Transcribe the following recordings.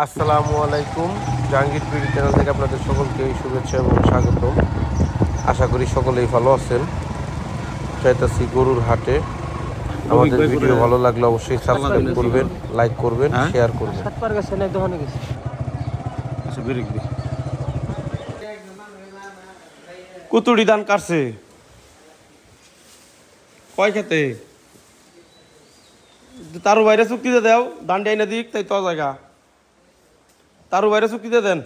আসসালামু আলাইকুম। Jahangir BD channel থেকে আপনাদের সকলকে শুভেচ্ছা এবং স্বাগতম। আশা করি সকলেই ভালো আছেন। চাইতাছি গরুর হাটে। আমাদের ভিডিও ভালো লাগলে অবশ্যই সাবস্ক্রাইব করবেন, লাইক করবেন, শেয়ার করবেন। কুতুড়ি ধান কাটছে কয় খেতে তারও বাইরে চুক্তিতে দেও, ধান ডাই না দিক তাই তো জায়গা তারও বাইরে চুক্তিতে দেন।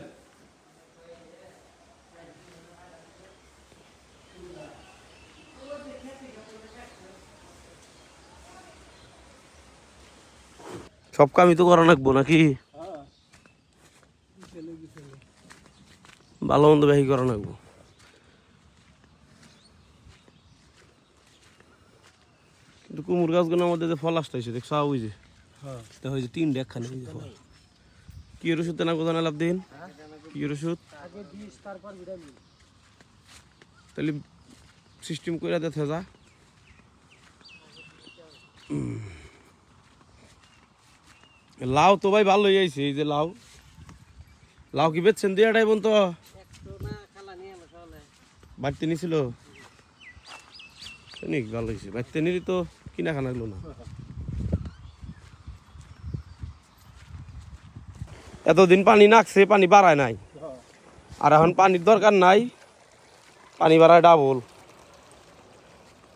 সব কামই তো করা লাগবো নাকি? ভালো মন্দ বেশি করা লাগবো। কিন্তু কুমুর গাছগুলোর মধ্যে যে ফল আসতেছে দেখছো ওই যে ওই যে তিন একখানে ফল। কি ওষুধ না কোথাও লাভ দিন? কি ওষুধ তাহলে সিস্টেম করে দেখে যা। লাউ তো ভাই ভালো হয়েছে। এই যে লাউ লাউ কি বেচছেন দিয়ে এটাই বলতো বাড়তে নিছিল ভালো হয়েছে। বাড়তে নিলি তো কিনা খানা গেল না। এতদিন পানি নাকছে, পানি বাড়ায় নাই, আর এখন পানির দরকার নাই, পানি বাড়ায় ডাবল।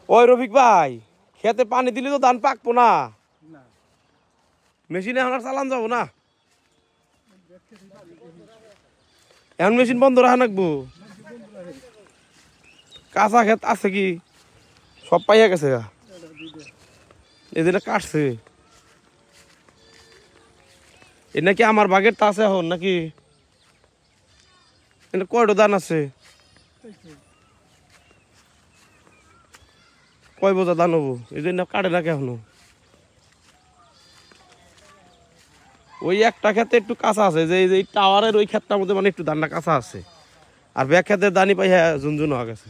ওই রফিক ভাই, খেতে পানি দিলে তো ধান পাকবো না, মেশিনে এখন আর চালান যাবো না। এখন মেশিন বন্ধ রাখা রাখবো। কাঁচা ক্ষেত আছে কি সব পাইয়া গেছে, এদিকে কাটছে। এ নাকি আমার বাগের তা আছে এখন নাকি? কয়টা ধান আছে? কয় বোঝা ধান হবো? এই জন্য কাটে নাকি এখনো? ওই একটা ক্ষেত্রে একটু কাঁচা আছে, যে এই টাওয়ারের ওই ক্ষেতটার মধ্যে মানে একটু ধানটা কাঁচা আছে, আর ব্যাগ ক্ষেতের ধানই পাই হ্যাঁ ঝুনঝুন হয়ে গেছে।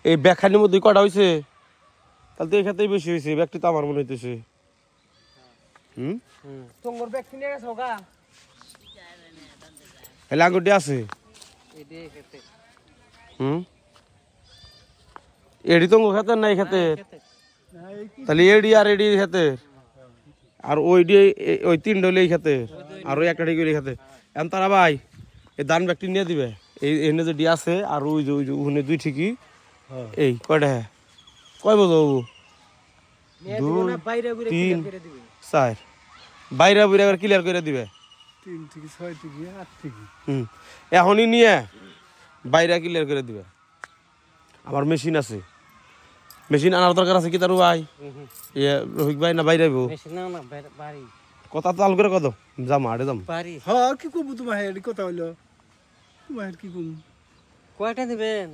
এই ব্যাগখানির মধ্যে কটা হয়েছে? তাহলে তো এই ক্ষেত্রেই বেশি হয়েছে। ব্যাগটি তো আমার মনে হইতেছে। আঙ্গুরটি আছে এডি তো খেতের নাই খেতে, তাহলে এডি আর এডি খেতে, আর ওই ওই তিন ডলে খেতে, আর ওই একটা ডিগি খেতে। এখন তারা ভাই এই ধান ব্যাগটি নিয়ে দিবে। এই এনে যে ডি আছে আর ওই যে ওখানে দুই ঠিকই এই কয়টা কয় বোঝো? 2 3 4 বাইরে বুড়ে আবার ক্লিয়ার করে দিবে। 3 থেকে 6 থেকে 8 থেকে এখনই নিয়ে বাইরে ক্লিয়ার করে দিবে। আমার মেশিন আছে, মেশিন আনার দরকার আছে কি তার ভাই? রফিক ভাই না বাইরে কথা তো আল করে কত যাম আড়ে যাম। হ্যাঁ কি করবো তোমার হেড কথা হইলো তোমার কি করবো? কয়টা দিবেন?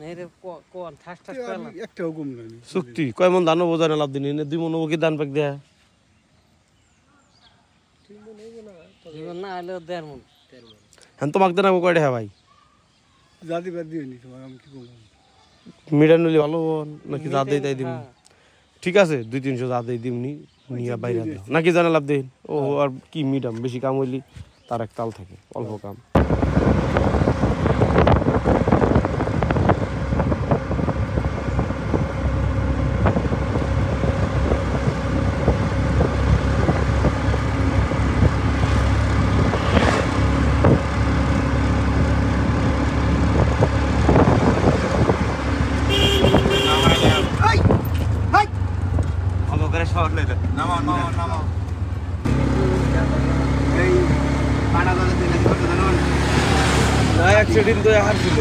একটাও কম নাই। চুক্তি কয় মন ধান বোঝা না লাভ দিন? 2 মন কি ধান পাক দেয়া? না হলেও 1.5 মণ। হ্যাঁ তোমাকে দেন কয়টা হ্যাঁ ভাই? যা দিবা দিও নি তোমার, আমি কি করবো? মিডান নিলে ভালো নাকি যা দেই তাই দিম? ঠিক আছে 200-300 যা দেই দিমনি, নিয়ে বাইরে দাও নাকি জানা লাভ দেন। ও আর কি মিডাম বেশি কাম হইলি তার এক তাল থাকে, অল্প কাম। সেদিন তো হার ছিল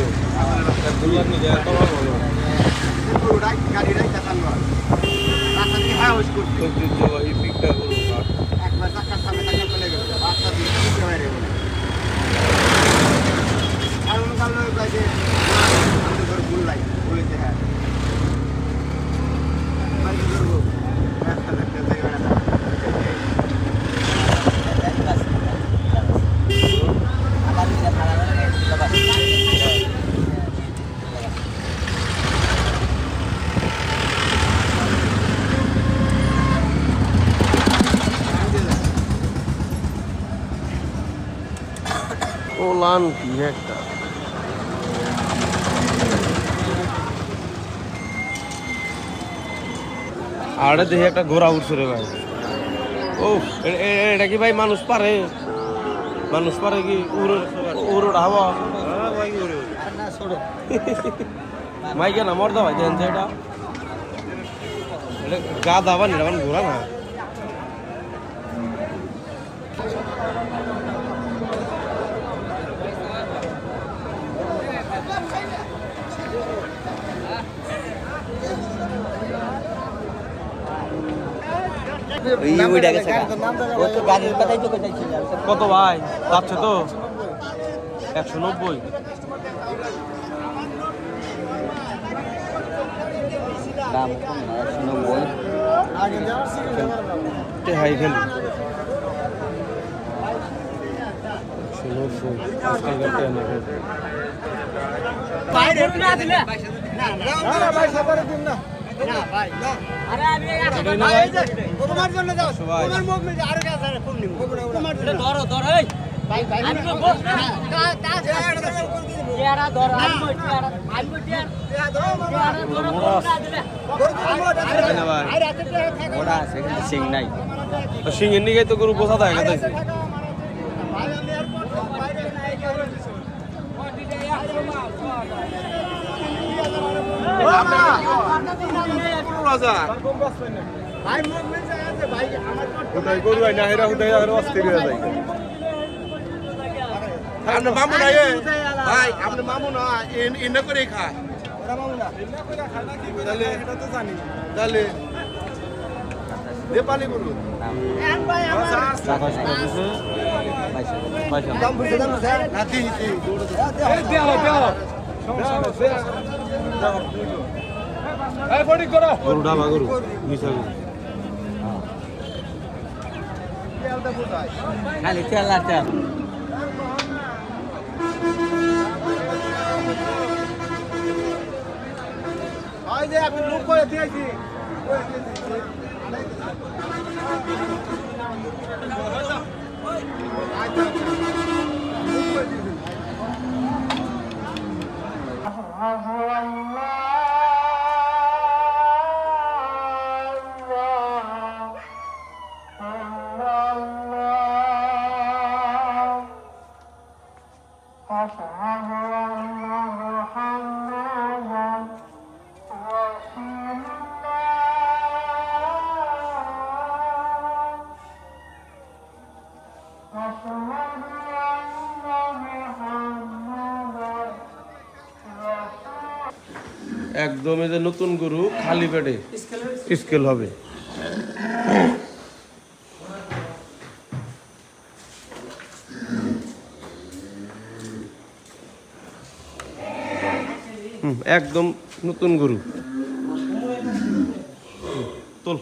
ওলান কি একটা আরে দেখি একটা ঘোড়া উঠছে রে ভাই ও এটা কি ভাই মানুষ পারে কি উড়োটা হওয়া মাইকে না মর্দা ভাই দেন যে এটা গা দাবা নিটা মানে ঘোরা না কত ভাই যাচ্ছে তো 190 হাই খেলি 190 সিং এর নিগে তো গরু পোষা থাকে তাই নেপালি গরু গরু ডাবা গরু মিশা গরু খালি তেল আর তেল আপনি লোক করে দিয়েছি একদম এই যে নতুন গরু খালি পেটে স্কেল হবে একদম নতুন গরু তোল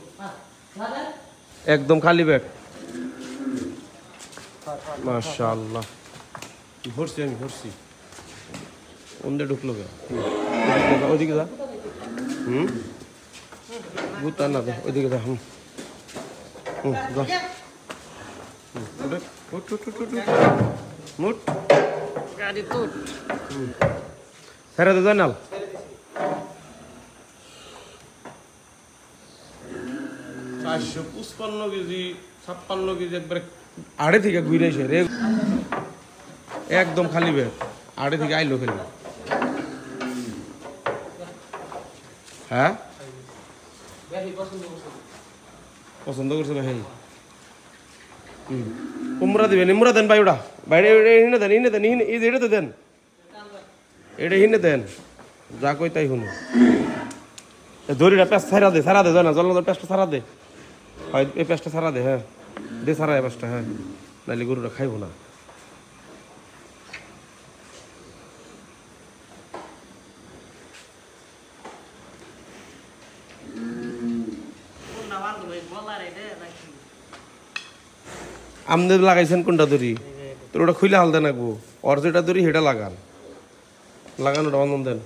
একদম খালি পেট মাশাআল্লাহ ভরছি আমি ভরছি ওন্দে ঢুকলো কে ওইদিকে যা বুঝতে না দে ওইদিকে যা যা মুট গাড়ি তুট ছেড়ে দে জানাল 455 কেজি 56 কেজি একবারে আড়ে থেকে ঘুরে এসে রে একদম খালি বেড আড়ে থেকে আইলো খেলি হ্যাঁ পছন্দ করছে ভাই উমরা দিবেন ইমরা দেন ভাই ওটা বাইরে হিনে দেন এটা তো দেন এটা হিনে দেন যা কই তাই শুনো দড়িটা পেঁচ ছাড়া দে জানা জল পেঁচটা ছাড়া দে হয় এই পেঁচটা ছাড়া দে হ্যাঁ দে ছাড়া এই পেঁচটা হ্যাঁ নাহলে গরুটা খাইব না আমদের লাগাইছেন কোনটা দড়ি তোর ওটা খুলে হালদে নাকবো ওর যেটা দড়ি সেটা লাগানোটা অনন দেন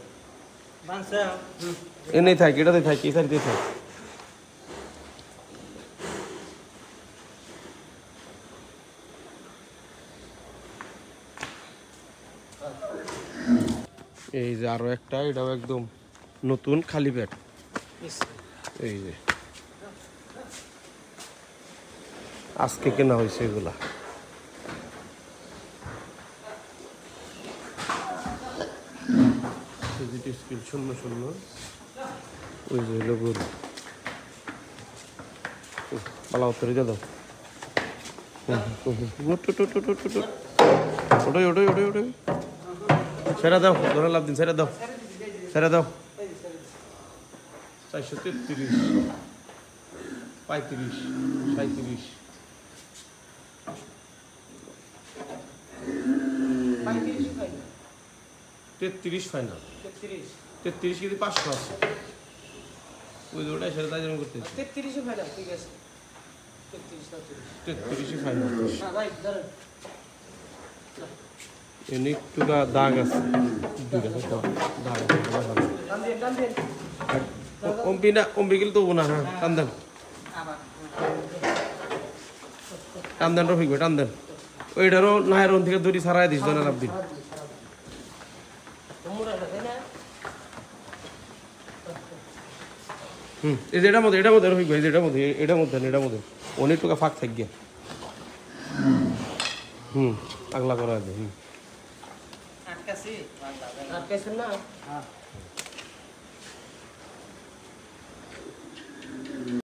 এনেই থাক এটাতে থাক এই সাইডে থাক এই যে আরো একটা, এটাও একদম নতুন খালি পেট। এই যে আজকে কেনা হয়েছে এগুলা। শূন্য শূন্য, ওই যে হলো গরু। পালা উত্তরে দাও। ওটাই ওটাই ওটাই ওটাই সেরা দাও, ধরে লাভ দিন, সেরা দাও, সেরা দাও। 433, 35, 37, 33 ফাইনাল, 33 কিন্তু 500 আছে। ওই ওটাই সেরা তাই জন্য করতেছি। 33 ফাইনাল, ঠিক আছে। 33 ফাইনাল। এনে একটু দাগ আছে, দাগ আছে। অম্বি না, অম্বি গেলে তবু না। হ্যাঁ টান দেন, টান দেন রফিক ভাই, টান দেন। ওইটারও নাহের ওন থেকে দড়ি ছাড়াই দিস জনের আপদিন। এই যে এটার মধ্যে, এটার মধ্যে রফিক ভাই, এটার মধ্যে, এটার মধ্যে, এটার মধ্যে অনেক টাকা ফাঁক থাক গিয়া। আগলা করা আছে। আটকাছি না।